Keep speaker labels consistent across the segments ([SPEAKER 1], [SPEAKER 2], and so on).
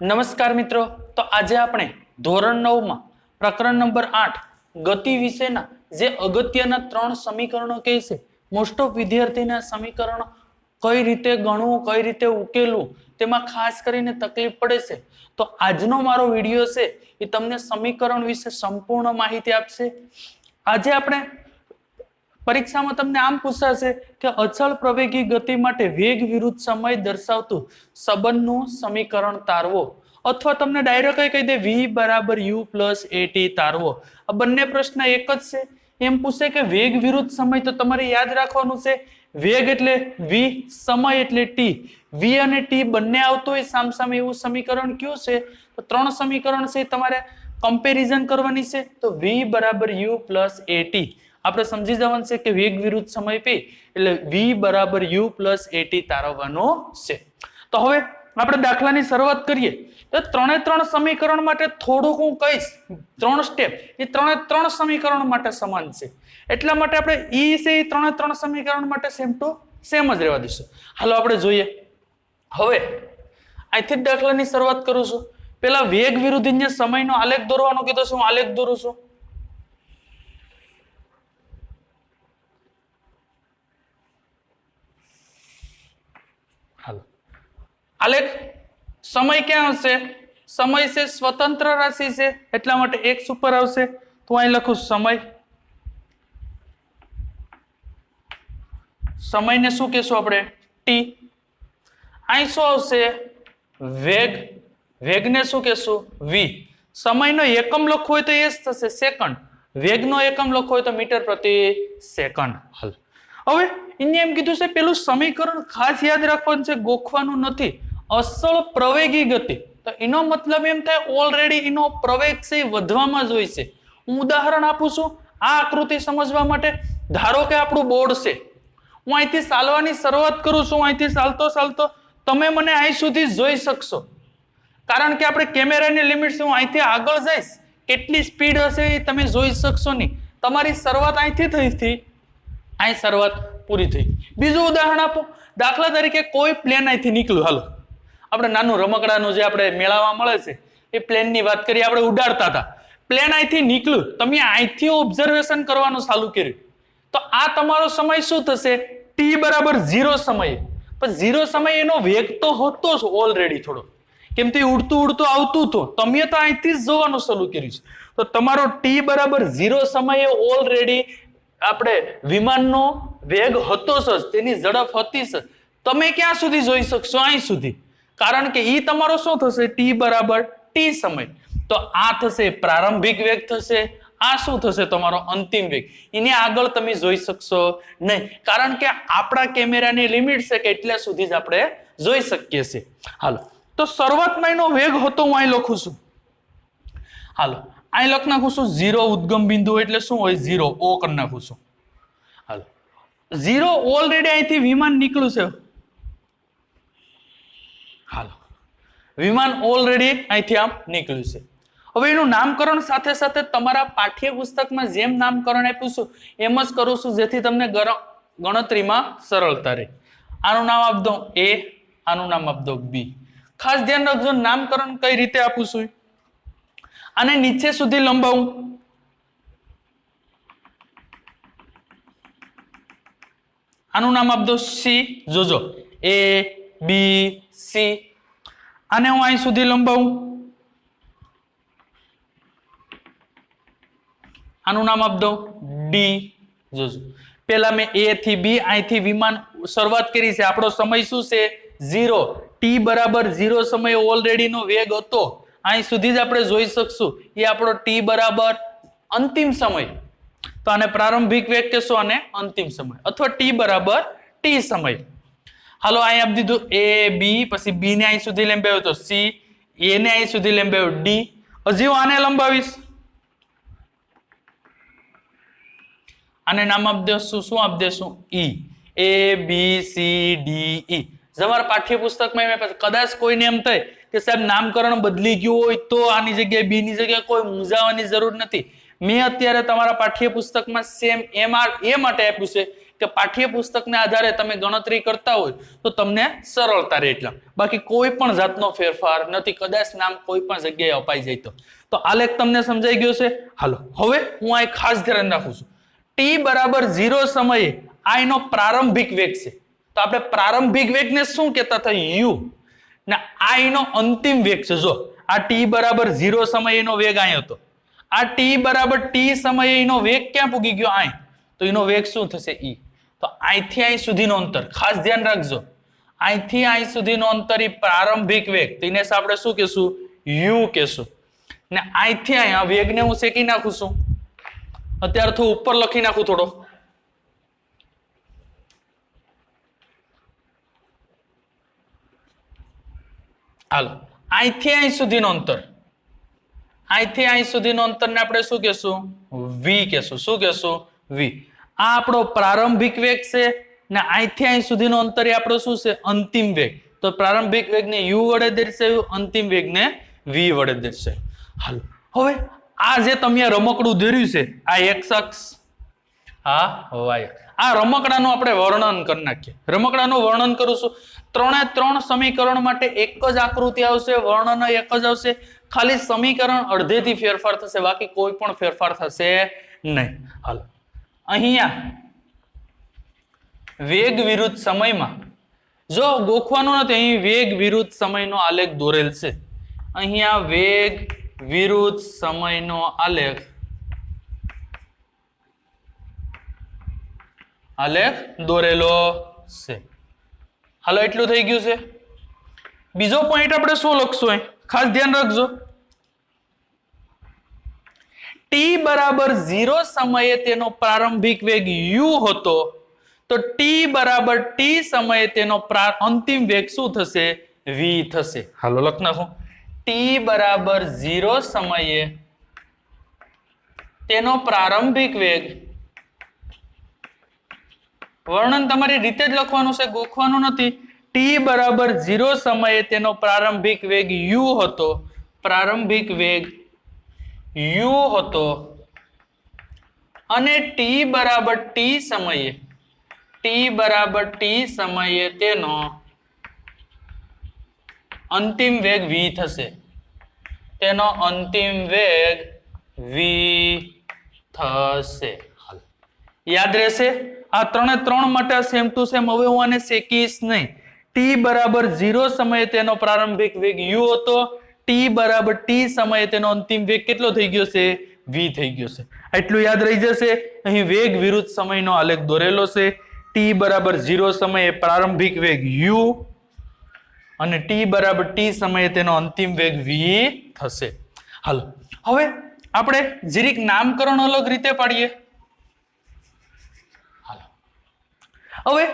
[SPEAKER 1] નમસ્કાર મિત્રો, તો આજે આપણે ધોરણ 9 માં પ્રકરણ નંબર 8 ગતિ વિશેના જે અગત્યના 3 સમીકરણો કહે છે, મોસ્ટ ઓફ વિદ્યાર્થીના સમીકરણો કઈ રીતે ગણવું, કઈ રીતે ઉકેલવું તેમાં ખાસ કરીને તકલીફ પડે છે. તો આજનો મારો વિડિયો છે એ તમને સમીકરણ વિશે સંપૂર્ણ માહિતી આપશે. આજે આપણે પરીક્ષામાં તમને આમ પૂછાશે કે અચળ પ્રવેગી ગતિ માટે વેગ વિરુદ્ધ સમય દર્શાવતું સંબંધનું સમીકરણ તારવો, અથવા તમને ડાયરેક્ટ કહી દે v બરાબર u પ્લસ at તારવો. આ બંને પ્રશ્ન એક જ છે. એમ પૂછે કે વેગ વિરુદ્ધ સમય, તો તમારે યાદ રાખવાનું છે વેગ એટલે v, સમય એટલે t. v અને t બંને આવતો હોય સામસામે એવું સમીકરણ કયું છે? તો 3 સમીકરણ છે, તમારે કમ્પેરિઝન કરવાની છે. તો v બરાબર u પ્લસ at આપણે સમજી જવાનું છે કે વેગ વિરુદ્ધ સમય p એટલે v બરાબર u પ્લસ at તારવવાનો છે. તો હવે આપણે દાખલાની શરૂઆત કરીએ. તો 3 સમીકરણ માટે થોડુંક હું કહીશ, 3 સ્ટેપ એ 3 સમીકરણ માટે સમાન છે. એટલા માટે આપણે ઈ છે એ 3 સમીકરણ માટે સેમ ટુ સેમ જ રહેવા દઈશું. હાલો આપણે જોઈએ. હવે અહીંથી જ દાખલાની શરૂઆત કરું છું. પેલા વેગ વિરુદ્ધ સમયનો આલેખ દોરવાનો કીધો છે, હું આલેખ દોરું છું. આલેખ સમય ક્યાં હશે? સમય છે સ્વતંત્ર રાશિ છે, એટલા માટે x ઉપર આવશે. તો અહીં લખું સમય. સમયને શું કહેશું આપણે? t. અહીં શું આવશે? વેગ. વેગને શું કહેશું? v. સમયનો એકમ લખવો હોય તો એ જ થશે સેકન્ડ. વેગનો એકમ લખવો હોય તો મીટર પ્રતિ સેકન્ડ. હાલ હવે એને એમ કીધું છે પેલું સમીકરણ ખાસ યાદ રાખવાનું છે, ગોખવાનું નથી. અસળ પ્રવેગી ગતિ, તો એનો મતલબ એમ થાય ઓલરેડી એનો પ્રવેગ છે વધવામાં જ હોય છે. હું ઉદાહરણ આપું છું આ આકૃતિ સમજવા માટે. ધારો કે આપણું બોર્ડ છે, હું અહીંથી ચાલવાની શરૂઆત કરું છું. અહીંથી ચાલતો ચાલતો તમે મને અહીં સુધી જોઈ શકશો, કારણ કે આપણે કેમેરાની લિમિટ છે. હું અહીંથી આગળ જઈશ, કેટલી સ્પીડ હશે એ તમે જોઈ શકશો નહીં. તમારી શરૂઆત અહીંથી થઈ હતી, અહીં શરૂઆત પૂરી થઈ. બીજું ઉદાહરણ આપો. દાખલા તરીકે કોઈ પ્લેન અહીંથી નીકળ્યું. હાલો આપણે નાનું રમકડાનું જે આપણે મેળામાં મળે છે એ પ્લેનની વાત કરીએ. આપણે ઉડાડતા હતા, પ્લેન અહીંથી નીકળ્યું, તમે અહીંથી ઓબ્ઝર્વેશન કરવાનું ચાલુ કર્યું, તો આ તમારો સમય શું થશે? t બરાબર 0 સમયે. પણ 0 સમયે એનો વેગ તો હતો જ ઓલરેડી થોડો, કેમ તે ઉડતું ઉડતું આવતું હતું. તમે તો અહીંથી જ જોવાનું ચાલુ કર્યું છે, તો તમારો t બરાબર 0 સમયે ઓલરેડી આપણે વિમાનનો વેગ હતો જ, તેની ઝડપ હતી જ. તમે ક્યાં સુધી જોઈ શકશો? અહીં સુધી, કારણ કે ઈ તમારો શું થશે? t બરાબર t સમય. તો આ થશે પ્રારંભિક વેગ થશે, આ શું થશે? તમારો અંતિમ વેગ. એની આગળ તમે જોઈ શકશો નહીં, કારણ કે આપણા કેમેરાની લિમિટ છે કે એટલા સુધી જ આપણે જોઈ શકીએ છીએ. હાલો, તો શરૂઆતમાં એનો વેગ હતો, હું અહીં લખું છું. હાલો અહીં લખ નાખું છું 0 ઉદ્ગમ બિંદુ એટલે શું હોય? 0 o કરી નાખું છું. હાલો 0 ઓલરેડી અહીંથી વિમાન નીકળ્યું છે. હાલો વિમાન ઓલરેડી અહીંથી આમ નીકળ્યું છે. હવે એનું નામકરણ સાથે સાથે તમારા પાઠ્યપુસ્તકમાં જેમ નામકરણ આપ્યું છું એમ જ કરું છું, જેથી તમને ગણતરીમાં સરળતા રહે. આનું નામ આપી દો a, આનું નામ આપી દો b. ખાસ ધ્યાન રાખજો નામકરણ કઈ રીતે આપું છું. આને નીચે સુધી લંબાવું, આનું નામ આપી દો c. જોજો a b c. આને હું અહીં સુધી લંબાવું, આનું નામ આપી દો d. જોજો પેલા મેં a થી b અહીંથી વિમાન શરૂઆત કરી છે. આપણો સમય શું છે? 0. t બરાબર 0 સમયે ઓલરેડી નો વેગ હતો, અહીં સુધી જ આપણે જોઈ શકશું. એ આપણો t બરાબર અંતિમ સમય. તો આને પ્રારંભિક વેગ કહેશો અને અંતિમ સમય, અથવા t બરાબર t સમય. હાલો અહીં આપી દીધું a b, પછી b ને અહીં સુધી લંબાવ્યો તો c, a ને અહીં સુધી લંબાવ્યો d. હજી હું આને લંબાવીશ, આને નામ આપી દેશું, શું આપી દેશું? e. a b c d e. તમારા પાઠ્યપુસ્તકમાં કદાચ કોઈને એમ થાય કે સાહેબ નામકરણ બદલી ગયું હોય તો આની જગ્યાએ બી ની જગ્યાએ કોઈ મૂંઝાવાની જરૂર નથી. મેં અત્યારે તમારા પાઠ્યપુસ્તકમાં સેમ એ માટે આપ્યું છે કે પાઠ્યપુસ્તકના આધારે તમે ગણતરી કરતા હોય તો તમને સરળતા રહે એટલા, બાકી કોઈ પણ જાતનો ફેરફાર નથી, કદાચ નામ કોઈ પણ જગ્યાએ અપાઈ જાય તો આલેખ તમને સમજાઈ ગયો છે. હાલો હવે હું આ ખાસ ધ્યાન રાખું છું, ટી બરાબર 0 સમયે આ એનો પ્રારંભિક વેગ છે, તો આપણે પ્રારંભિક વેગને શું કહેતા હતા? યુ. ને આ એનો અંતિમ વેગ છે. જો આ ટી બરાબર 0 સમયે એનો વેગ અહીં હતો, આ ટી બરાબર ટી સમયે એનો વેગ ક્યાં પૂગી ગયો? અહીં. તો એનો વેગ શું થશે? ઈ. તો અહીંથી અહીં સુધીનો અંતર ખાસ ધ્યાન રાખજો, અહીંથી અહીં સુધીનો અંતર એ પ્રારંભિક વેગ, તેને આપણે શું કહેશું? યુ કહેશું. ને અહીંથી અહીં આ વેગને હું શેકી નાખું છું, અત્યારે તો ઉપર લખી નાખું થોડો. હાલો અહીંથી અહીં સુધીનો અંતર, અહીંથી અહીં સુધીનો અંતરને આપણે શું કહેશું? વી કહેશું. શું કહેશું? વી. આ આપણો પ્રારંભિક વેગ છે ને અહીંથી અહીં સુધીનો અંતર એ આપણો શું છે? અંતિમ વેગ. તો પ્રારંભિક વેગને યુ વડે દર્શાવ્યું, અંતિમ વેગને વી વડે દર્શાવ્યું. હાલો હવે આ જે તમે રમકડું દોર્યું છે, આ એક્સ અક્ષ, આ વાય, આ રમકડાનું આપણે વર્ણન કરી નાખીએ. રમકડાનું વર્ણન કરું છું, 3 સમીકરણ માટે એક જ આકૃતિ આવશે, વર્ણન એક જ આવશે, ખાલી સમીકરણ અડધેથી ફેરફાર થશે, બાકી કોઈ પણ ફેરફાર થશે નહીં. હાલો અહીંયા વેગ વિરુદ્ધ સમયમાં જો ગોખવાનું નથી, અહીં વેગ વિરુદ્ધ સમયનો આલેખ દોરેલ છે. અહીંયા વેગ વિરુદ્ધ સમયનો આલેખ દોરેલો છે. હાલો એટલું થઈ ગયું છે. બીજો પોઈન્ટ આપણે શું લખશું? ખાસ ધ્યાન રાખજો, ટી બરાબર 0 સમયે તેનો પ્રારંભિક વેગ u હતો, તો ટી બરાબર ટી સમયે તેનો અંતિમ વેગ શું થશે? v થશે. હાલો લખ નાખો, ટી બરાબર 0 સમયે તેનો પ્રારંભિક વેગ, વર્ણન તમારી રીતે જ લખવાનું છે, ગોખવાનું નથી. ટી બરાબર 0 સમયે તેનો પ્રારંભિક વેગ u હતો, પ્રારંભિક વેગ u હતો, અને ટી બરાબર ટી સમયે તેનો અંતિમ વેગ v થશે. તેનો અંતિમ વેગ v થશે. યાદ રહેશે? આ 3 માટે સેમ ટુ સેમ. હવે હું આને શેકીશ નહીં. ટી બરાબર 0 સમયે તેનો પ્રારંભિક વેગ u હતો, ટી બરાબર ટી સમયે તેનો અંતિમ વેગ કેટલો થઈ ગયો છે? v થઈ ગયો છે. એટલું યાદ રહી જશે. અહીં વેગ વિરુદ્ધ સમયનો આલેખ દોરેલો છે. ટી બરાબર 0 સમયે પ્રારંભિક વેગ u અને ટી બરાબર ટી સમયે તેનો અંતિમ વેગ v થશે. હાલો હવે આપણે જરીક નામકરણ અલગ રીતે પાડીએ. હવે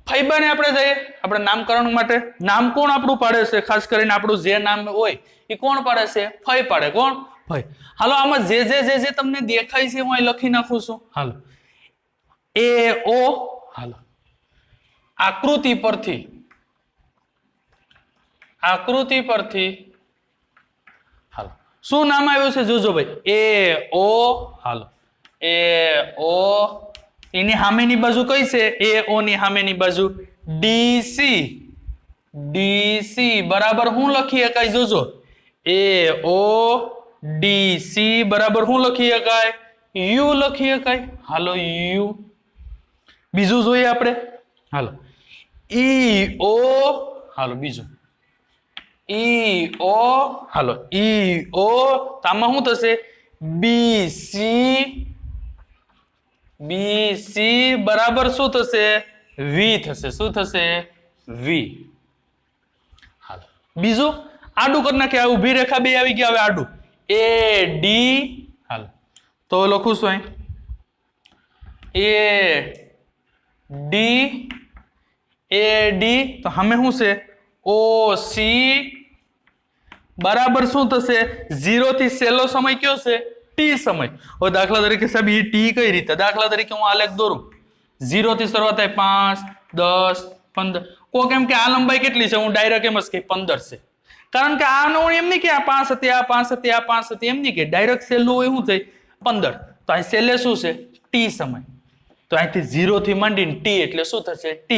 [SPEAKER 1] ફાઈબાને આપણે જઈએ, આપણે નામકરણ માટે નામ કોણ આપણું પાડે છે? ખાસ કરીને આપણું જે નામ હોય એ કોણ પાડે છે? ફઈ પાડે. કોણ? ફઈ. હાલો આમાં જે તમને દેખાય છે હું અહીં લખી નાખું છું. હાલો એ ઓ, હાલો આકૃતિ પરથી હાલો શું નામ આવ્યું છે? જોજો ભાઈ, એ ઓ. હાલો એ ઓ, એની સામેની બાજુ કઈ છે? એ ઓ ની સામેની બાજુ ડીસી બરાબર શું લખી શકાય? જોજો, એ ઓ ડીસી બરાબર શું લખી શકાય? યુ લખી શકાય. હાલો યુ. બીજું જોઈએ આપણે. હાલો ઈ ઓ, હાલો બીજું ઈ ઓ. હાલો ઈ ઓ, તો આમાં શું થશે? બીસી બરાબર શું થશે? વી થશે. શું થશે? વી. હાલો બીજું આડું કરી નાખીએ. આ ઊભી રેખા બે આવી ગયા. હવે આડું એ ડી. હાલો તો લખું છું અહીં એ ડી, તો સામે શું છે? ઓ સી બરાબર શું થશે? 0 થી છેલ્લો સમય કયો છે? ટી સમય. હવે દાખલા તરીકે સાહેબ એ ટી કઈ રીતે? દાખલા તરીકે હું આલેખ દોરું. 0 થી શરૂઆત થાય 5, 10, 15. કોક એમ કે આ લંબાઈ કેટલી છે? હું ડાયરેક્ટ એમ જ કે 15 છે. કારણ કે આનો એમ નહીં કે આ 5 હતી, આ 5 હતી, આ 5 હતી, એમ નહીં કે ડાયરેક્ટ છેલ્લું હોય શું થાય? 15. તો આ છેલ્લે શું છે? ટી સમય. તો અહીંથી 0 થી માંડીને t એટલે શું થશે t,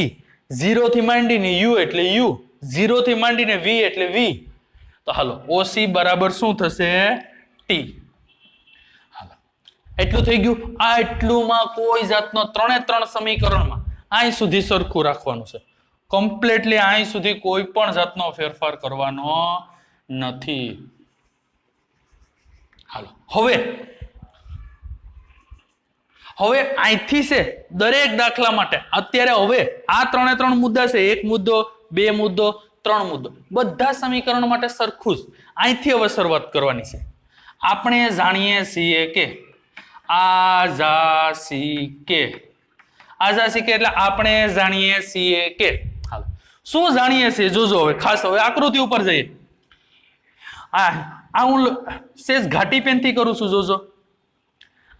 [SPEAKER 1] 0 થી માંડીને u એટલે u, 0 થી માંડીને v એટલે v. તો હાલો OC બરાબર શું થશે t. હાલો એટલું થઈ ગયું. આ એટલુંમાં કોઈ જાતનો 3 સમીકરણમાં અહીં સુધી સરખું રાખવાનું છે, કમ્પ્લીટલી અહીં સુધી કોઈ પણ જાતનો ફેરફાર કરવાનો નથી. હાલો હવે અહીંથી છે દરેક દાખલા માટે અત્યારે હવે આ 3 મુદ્દા છે, 1 મુદ્દો 2 મુદ્દો 3 મુદ્દો, બધા સમીકરણ માટે સરખું જ અહીંથી હવે શરૂઆત કરવાની છે. આપણે જાણીએ છીએ કે આજાસી કે એટલે આપણે જાણીએ છીએ કે, હાલો શું જાણીએ છીએ જોજો. હવે ખાસ હવે આકૃતિ ઉપર જઈએ. આ હું સેજ ઘાટી પેનથી કરું છું, જોજો.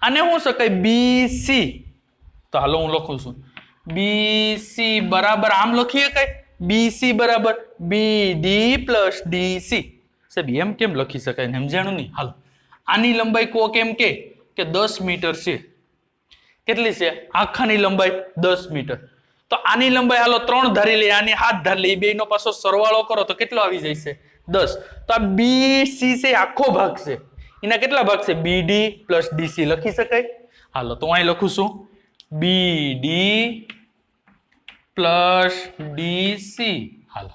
[SPEAKER 1] આને શું શકાય BC, તો હાલો હું લખું છું BC બરાબર આમ લખીએ કઈ BC બરાબર BD પ્લસ DC. સાહેબ એમ કેમ લખી શકાય, સમજાણું નહીં. હાલો આની લંબાઈ કોક એમ કે 10 મીટર છે. કેટલી છે આખાની લંબાઈ 10 મીટર. તો આની લંબાઈ હાલો 3 ધારી લઈએ, આની 7 ધારી લઈએ, બેનો પાછો સરવાળો કરો તો કેટલો આવી જાય છે 10. તો આ BC છે આખો ભાગ છે, એના કેટલા ભાગ છે BD પ્લસ DC લખી શકાય. હાલો તો અહીં લખું છું BD પ્લસ DC. હાલો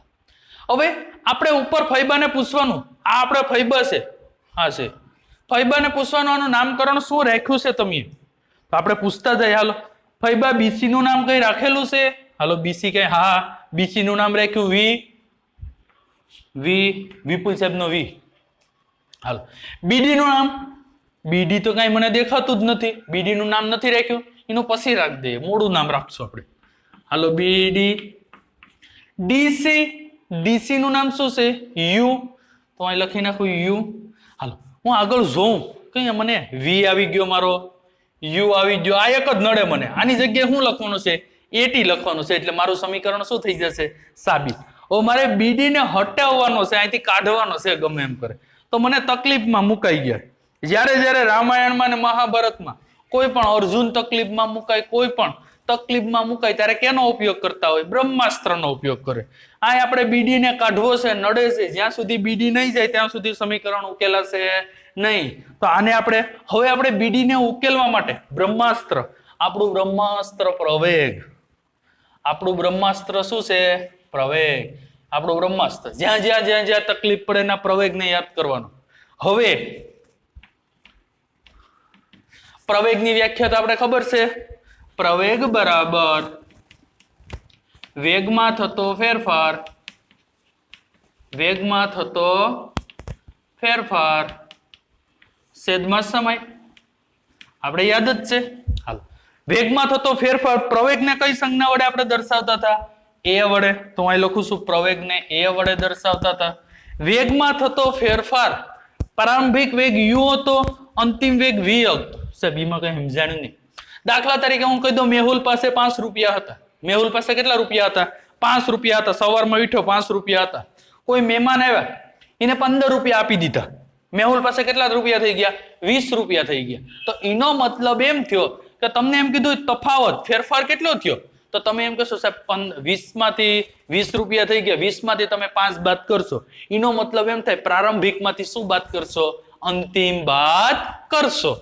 [SPEAKER 1] હવે આપણે ઉપર ફૈબાને પૂછવાનું, આ આપણે ફૈબા છે, હા છે ફૈબાને પૂછવાનું, આનું નામકરણ શું રાખ્યું છે તમે, તો આપણે પૂછતા જઈએ. હાલો ફૈબા BC નું નામ કઈ રાખેલું છે, હાલો BC કઈ, હા BC નું નામ રાખ્યું વિપુલ સાહેબ નો V. હાલો BD નું નામ, BD તો કઈ મને દેખાતું જ નથી, BD નું નામ નથી રાખ્યું, એનું પછી રાખી દઈએ, મોડું નામ રાખશું આપણે. હાલો BD. DC નું નામ શું છે U, તો અહીં લખી નાખું U. હાલો હું આગળ જોઉં કઈ મને V આવી ગયો, મારો U આવી ગયો, આ એક જ નડે મને. આની જગ્યાએ શું લખવાનું છે AT લખવાનું છે, એટલે મારું સમીકરણ શું થઈ જશે સાબિત. હવે મારે BD ને હટાવવાનો છે, અહીંથી કાઢવાનો છે ગમે એમ કરે, તો મને તકલીફમાં મુકાઈ ગયા. જ્યારે રામાયણમાં ને મહાભારતમાં કોઈ પણ અર્જુન તકલીફમાં મુકાય, કોઈ પણ તકલીફમાં મુકાય ત્યારે કેનો ઉપયોગ કરતા હોય, બ્રહ્માસ્ત્રનો ઉપયોગ કરે. આ આપણે BD ને કાઢવો છે, નડે છે, જ્યાં સુધી BD નહીં જાય ત્યાં સુધી સમીકરણ ઉકેલાશે નહીં. તો આને આપણે BD ને ઉકેલવા માટે બ્રહ્માસ્ત્ર, આપણું બ્રહ્માસ્ત્ર પ્રવેગ, આપણું બ્રહ્માસ્ત્ર શું છે પ્રવેગ, આપણું બ્રહ્માસ્ત્ર જ્યાં તકલીફ પડે એના પ્રવેગને યાદ કરવાનો. હવે પ્રવેગની વ્યાખ્યા તો આપણે ખબર છે, પ્રવેગ બરાબર વેગમાં થતો ફેરફાર છેદમાં સમય, આપણે યાદ જ છે. હાલ વેગમાં થતો ફેરફાર પ્રવેગને કઈ સંજ્ઞા વડે આપણે દર્શાવતા હતા, A વડે. તો અહીં લખું છું પ્રવેગને A વડે દર્શાવતા હતા. વેગમાં થતો ફેરફાર, પ્રારંભિક વેગ U હતો, અંતિમ વેગ V હતો. સાહેબ એમાં કઈ સમજાણું નહીં. દાખલા તરીકે હું કહી દઉં મેહુલ પાસે 5 રૂપિયા હતા. મેહુલ પાસે કેટલા રૂપિયા હતા 5 રૂપિયા હતા. સવારમાં ઉઠ્યો 5 રૂપિયા હતા. કોઈ મહેમાન આવ્યા એને 15 રૂપિયા આપી દીધા. મેહુલ પાસે કેટલા રૂપિયા થઈ ગયા 20 રૂપિયા થઈ ગયા. તો એનો મતલબ એમ થયો કે તમને એમ કીધું તફાવત ફેરફાર કેટલો થયો, તો તમે એમ કહેશો સાહેબ 20 માંથી 20 રૂપિયા થઈ ગયા, 20 માંથી તમે 5 બાદ કરશો, એનો મતલબ એમ થાય પ્રારંભિક માંથી શું બાદ કરશો અંતિમ બાદ કરશો.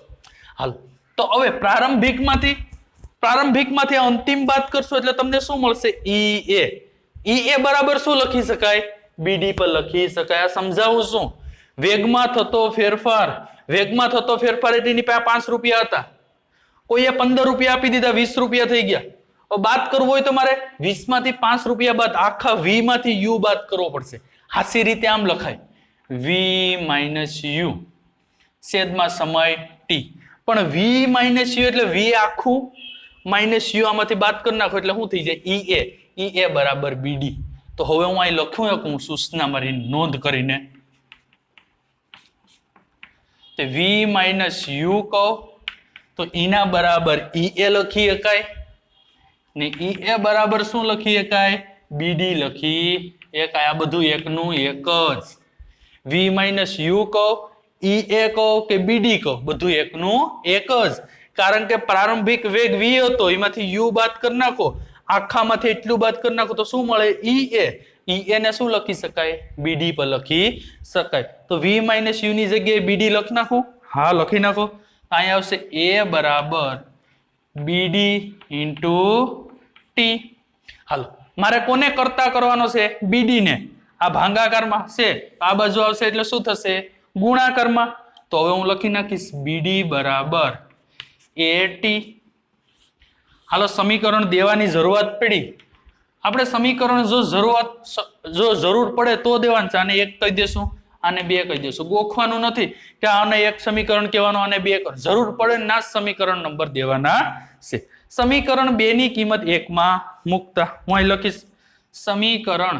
[SPEAKER 1] હાલ તો હવે પ્રારંભિક માંથી અંતિમ બાદ કરશો એટલે તમને શું મળશે EA બરાબર શું લખી શકાય BD પર લખી શકાય. આ સમજાવું શું, વેગમાં થતો ફેરફાર એટલે એની પાસે 5 રૂપિયા હતા, કોઈએ 15 રૂપિયા આપી દીધા, 20 રૂપિયા થઈ ગયા. બાદ કરવું હોય તો મારે 20 માંથી 5 રૂપિયા બાદ આખા V માંથી U બાદ કરવો પડશે. હાસી રીતે આમ લખાય V - U છેદમાં સમય T. પણ V - U એટલે V આખું માઇનસ U આમાંથી બાદ કરી નાખો એટલે શું થઈ જાય EA બરાબર BD. તો હવે હું અહીં લખ્યું શકું સૂચના મારી નોંધ કરીને, તે V - U કહો તો એના બરાબર EA લખી શકાય ને EA બરાબર શું લખી શકાય BD લખી શકાય. આ બધું એકનું એક જ. V - U કહો EA કહો કે BD કહો બધું એકનું એક જ. કારણ કે પ્રારંભિક વેગ v હતો, એમાંથી u બાદ કરી નાખો, આખામાંથી એટલું બાદ કરી નાખો તો શું મળે? ea ને શું લખી શકાય? bd પર લખી શકાય. તો v માઇનસ u ની જગ્યાએ bd લખી નાખો. હા, લખી નાખો. અહીંયા આવશે a બરાબર bd ઇન્ટુ t. હાલો, મારે કોને કરતા કરવાનો છે? bd ને. આ ભાંગાકારમાં છે, આ બાજુ આવશે એટલે શું થશે? ગુણાકારમાં. તો હવે હું લખી નાખીશ bd બરાબર at. હાલો, સમીકરણ દેવાની જરૂરત પડી. આપણે સમીકરણ જો જરૂર પડે તો દેવાનું છે. આને 1 કહી દેશું, આને 2 કહી દેશું. ગોખવાનું નથી કે આને 1 સમીકરણ કહેવાનું, આને 2 કર. જરૂર પડે ના સમીકરણ નંબર દેવાના છે. સમીકરણ 2 ની કિંમત 1 માં મૂકતા હું અહીં લખીશ સમીકરણ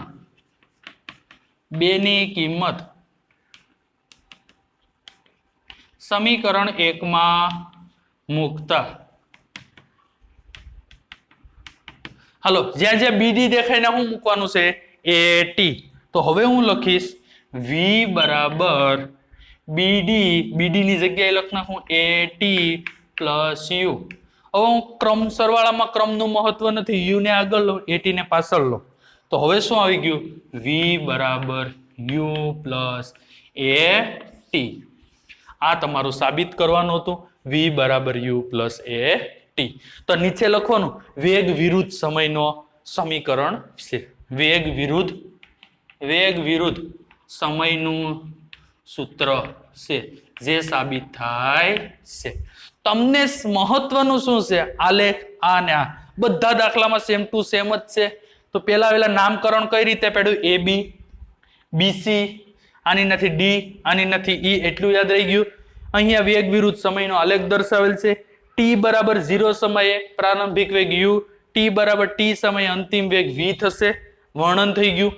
[SPEAKER 1] 2 ની કિંમત સમીકરણ 1 માં મૂકતા. હાલો, જ્યાં જ્યાં bd દેખાય ને શું મૂકવાનું છે? at. તો હવે હું લખીશ v બરાબર bd ની જગ્યાએ લખ નાખું at પ્લસ u. હવે હું ક્રમ સરવાળામાં ક્રમનું મહત્વ નથી, u ને આગળ લો, at ને પાછળ લો. તો હવે શું આવી ગયું? v બરાબર u પ્લસ at. આ તમારું સાબિત કરવાનું હતું, v બરાબર u પ્લસ at. તો નીચે લખવાનું વેગ વિરુદ્ધ સમયનો સમીકરણ છે. વેગ વિરુદ્ધ સમયનું સૂત્ર છે જે સાબિત થાય છે. તમને મહત્વનું શું છે? આલેખ આ ને આ બધા દાખલામાં સેમ ટુ સેમ જ છે. તો પેલા નામકરણ કઈ રીતે પડ્યું? ab bc, આની નથી d, આની નથી e, એટલું યાદ રહી ગયું. અહીંયા વેગ વિરુદ્ધ સમયનો આલેખ દર્શાવેલ છે. t બરાબર 0 સમયે પ્રારંભિક વેગ u, t બરાબર t સમયે અંતિમ વેગ v થશે. વર્ણન થઈ ગયું.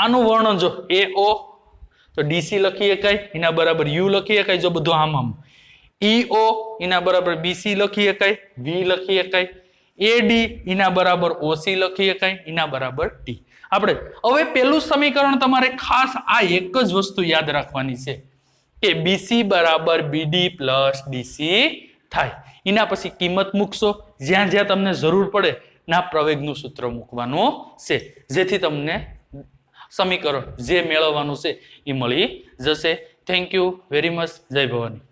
[SPEAKER 1] આનું વર્ણન જો ao તો dc લખી શકાય, એના બરાબર u લખી શકાય. જો બધું આમ eo એના બરાબર bc લખી શકાય, v લખી શકાય. ad એના બરાબર oc લખી શકાય, એના બરાબર t. આપણે હવે પેલું સમીકરણ તમારે ખાસ આ એક જ વસ્તુ યાદ રાખવાની છે કે bc બરાબર bd પ્લસ dc થાય. એના પછી કિંમત મૂકશો, જ્યાં જ્યાં તમને જરૂર પડે ના પ્રવેગનું સૂત્ર મૂકવાનું છે, જેથી તમને સમીકરણ જે મેળવવાનું છે એ મળી જશે. Thank you very much. જય ભવાની.